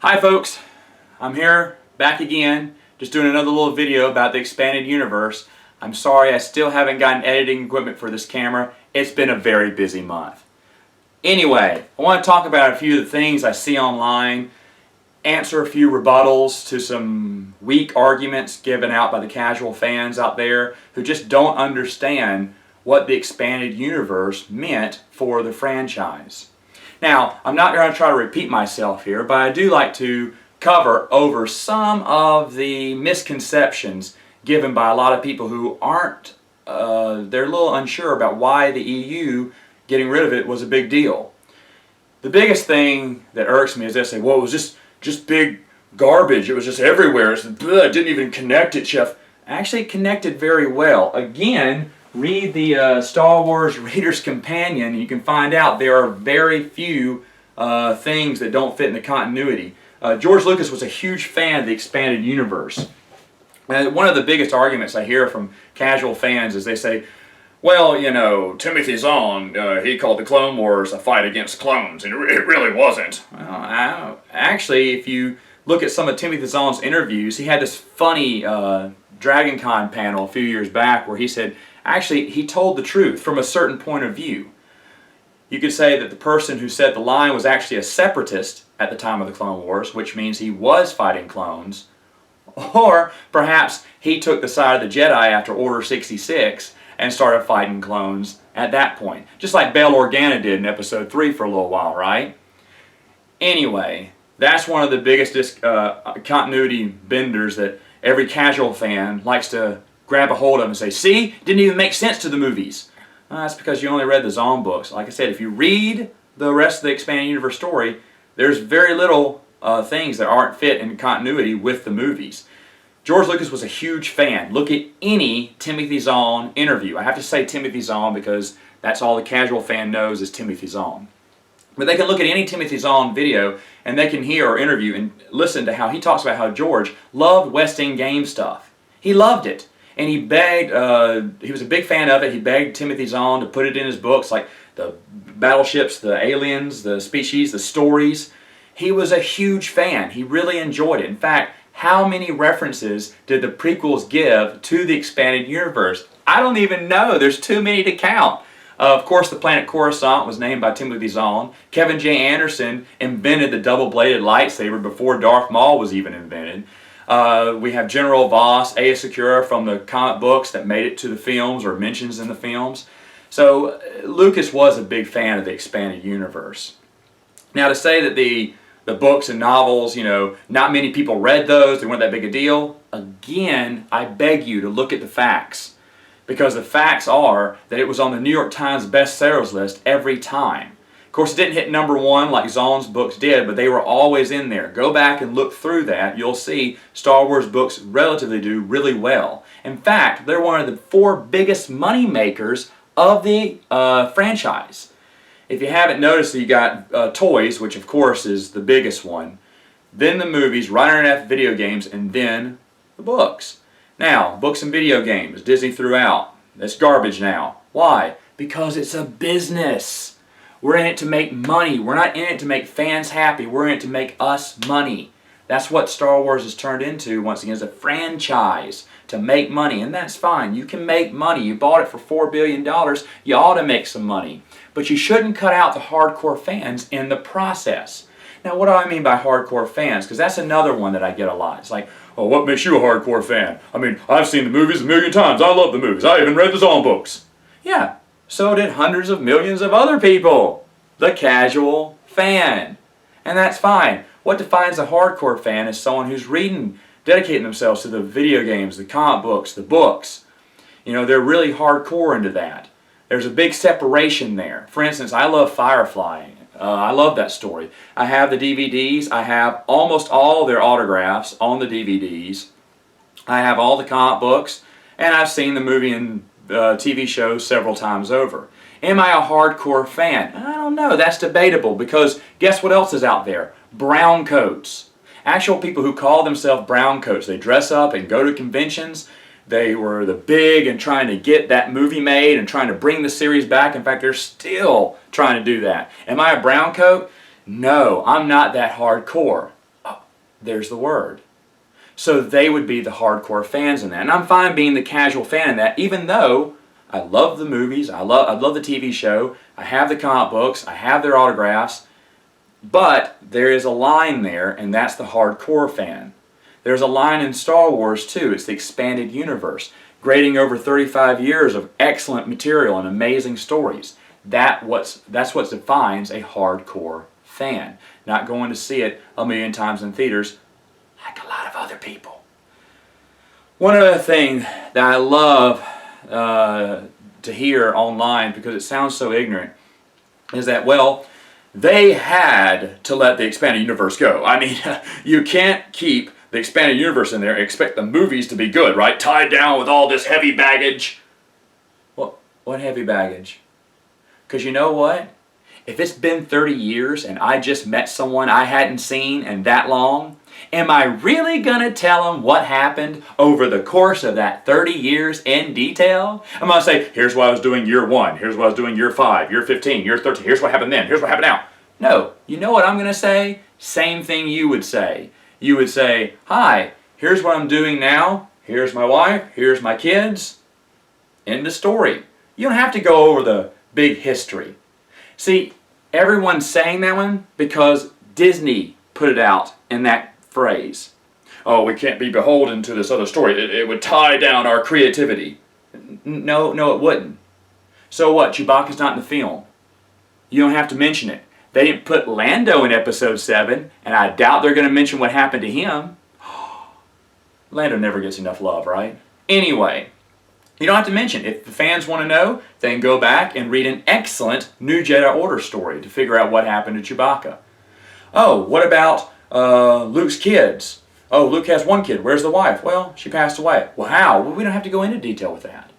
Hi folks, I'm here back again, just doing another little video about the expanded universe. I'm sorry I still haven't gotten editing equipment for this camera. It's been a very busy month. Anyway, I want to talk about a few of the things I see online, answer a few rebuttals to some weak arguments given out by the casual fans out there who just don't understand what the expanded universe meant for the franchise. Now, I'm not going to try to repeat myself here, but I do like to cover over some of the misconceptions given by a lot of people who aren't, they're a little unsure about why the EU getting rid of it was a big deal. The biggest thing that irks me is they say, well, it was just big garbage, it was just everywhere, it didn't even connect it, Chef. Actually, it connected very well. Again, read the Star Wars Reader's Companion. You can find out there are very few things that don't fit in the continuity. George Lucas was a huge fan of the expanded universe. And one of the biggest arguments I hear from casual fans is they say, well, you know, Timothy Zahn, he called the Clone Wars a fight against clones, and it really wasn't. Well, actually, if you look at some of Timothy Zahn's interviews, he had this funny Dragon Con panel a few years back where he said, actually, he told the truth from a certain point of view. You could say that the person who said the line was actually a separatist at the time of the Clone Wars, which means he was fighting clones. Or perhaps he took the side of the Jedi after Order 66 and started fighting clones at that point. Just like Bail Organa did in Episode 3 for a little while, right? Anyway, that's one of the biggest continuity benders that every casual fan likes to grab a hold of and say, see, it didn't even make sense to the movies. That's because you only read the Zahn books. Like I said, if you read the rest of the expanded universe story, there's very little things that aren't fit in continuity with the movies. George Lucas was a huge fan. Look at any Timothy Zahn interview. I have to say Timothy Zahn because that's all the casual fan knows is Timothy Zahn. But they can look at any Timothy Zahn video and they can hear or interview and listen to how he talks about how George loved West End game stuff. He loved it. And he begged, he was a big fan of it, he begged Timothy Zahn to put it in his books, like the battleships, the aliens, the species, the stories. He was a huge fan. He really enjoyed it. In fact, how many references did the prequels give to the expanded universe? I don't even know. There's too many to count. Of course, the planet Coruscant was named by Timothy Zahn. Kevin J. Anderson invented the double-bladed lightsaber before Darth Maul was even invented. We have General Voss, Aya Secura from the comic books that made it to the films or mentions in the films. So Lucas was a big fan of the expanded universe. Now to say that the books and novels, you know, not many people read those, they weren't that big a deal, again, I beg you to look at the facts. Because the facts are that it was on the New York Times bestsellers list every time. Of course, it didn't hit #1 like Zahn's books did, but they were always in there. Go back and look through that. You'll see Star Wars books relatively do really well. In fact, they're one of the 4 biggest money makers of the franchise. If you haven't noticed, you got toys, which of course is the biggest one, then the movies, right underneath video games, and then the books. Now, books and video games, Disney threw out. That's garbage now. Why? Because it's a business. We're in it to make money. We're not in it to make fans happy. We're in it to make us money. That's what Star Wars has turned into, once again, as a franchise, to make money. And that's fine. You can make money. You bought it for $4 billion. You ought to make some money. But you shouldn't cut out the hardcore fans in the process. Now, what do I mean by hardcore fans? Because that's another one that I get a lot. It's like, oh, what makes you a hardcore fan? I mean, I've seen the movies a million times. I love the movies. I even read the Zahn books. Yeah. So did hundreds of millions of other people. The casual fan. And that's fine. What defines a hardcore fan is someone who's dedicating themselves to the video games, the comic books, the books. You know, they're really hardcore into that. There's a big separation there. For instance, I love Firefly. I love that story. I have the DVDs. I have almost all their autographs on the DVDs. I have all the comic books. And I've seen the movie and TV shows several times over. Am I a hardcore fan? I don't know. That's debatable because guess what else is out there? Brown coats. Actual people who call themselves brown coats. They dress up and go to conventions. They were the big and trying to get that movie made and trying to bring the series back. In fact, they're still trying to do that. Am I a brown coat? No, I'm not that hardcore. There's the word. So they would be the hardcore fans in that. And I'm fine being the casual fan in that, even though I love the movies, I love the TV show, I have the comic books, I have their autographs, but there is a line there, and that's the hardcore fan. There's a line in Star Wars too. It's the expanded universe, grading over 35 years of excellent material and amazing stories. That's what defines a hardcore fan. Not going to see it a million times in theaters like a lot of other people. One other thing that I love to hear online, because it sounds so ignorant, is that, well, they had to let the expanded universe go. I mean, you can't keep the expanded universe in there and expect the movies to be good, right? Tied down with all this heavy baggage. What heavy baggage? Because you know what? If it's been 30 years and I just met someone I hadn't seen in that long, am I really going to tell them what happened over the course of that 30 years in detail? I'm going to say, here's what I was doing year 1, here's what I was doing year 5, year 15, year 13, here's what happened then, here's what happened now. No, you know what I'm going to say? Same thing you would say. You would say, hi, here's what I'm doing now, here's my wife, here's my kids. End of story. You don't have to go over the big history. See, everyone's saying that one because Disney put it out in that phrase. Oh, we can't be beholden to this other story. It would tie down our creativity. No, it wouldn't. So what? Chewbacca's not in the film. You don't have to mention it. They didn't put Lando in episode 7, and I doubt they're going to mention what happened to him. Lando never gets enough love, right? Anyway, you don't have to mention. If the fans want to know, they can go back and read an excellent New Jedi Order story to figure out what happened to Chewbacca. Oh, what about Luke's kids? Oh, Luke has one kid. Where's the wife? Well, she passed away. Well, how? Well, we don't have to go into detail with that.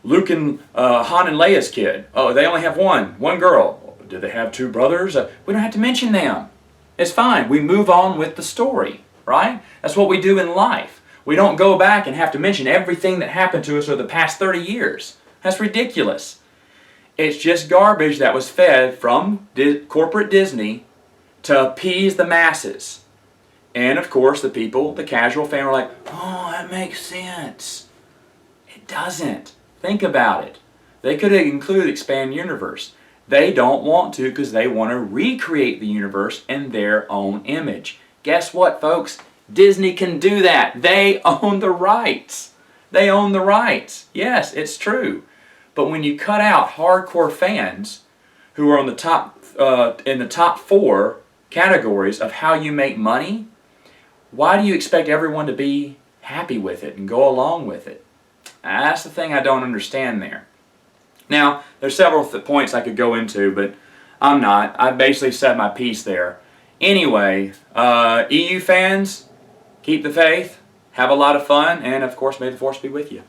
Luke and Han and Leia's kid. Oh, they only have one girl. Did they have 2 brothers? We don't have to mention them. It's fine. We move on with the story, right? That's what we do in life. We don't go back and have to mention everything that happened to us over the past 30 years. That's ridiculous. It's just garbage that was fed from corporate Disney to appease the masses. And of course the people, the casual fan, are like, oh, that makes sense. It doesn't. Think about it. They could have included expanded universe. They don't want to because they want to recreate the universe in their own image. Guess what, folks? Disney can do that. They own the rights. They own the rights. Yes, it's true. But when you cut out hardcore fans who are on the top in the top 4 categories of how you make money, why do you expect everyone to be happy with it and go along with it? That's the thing I don't understand there. Now, there's several points I could go into, but I'm not. I basically said my piece there. Anyway, EU fans, keep the faith, have a lot of fun, and of course, may the Force be with you.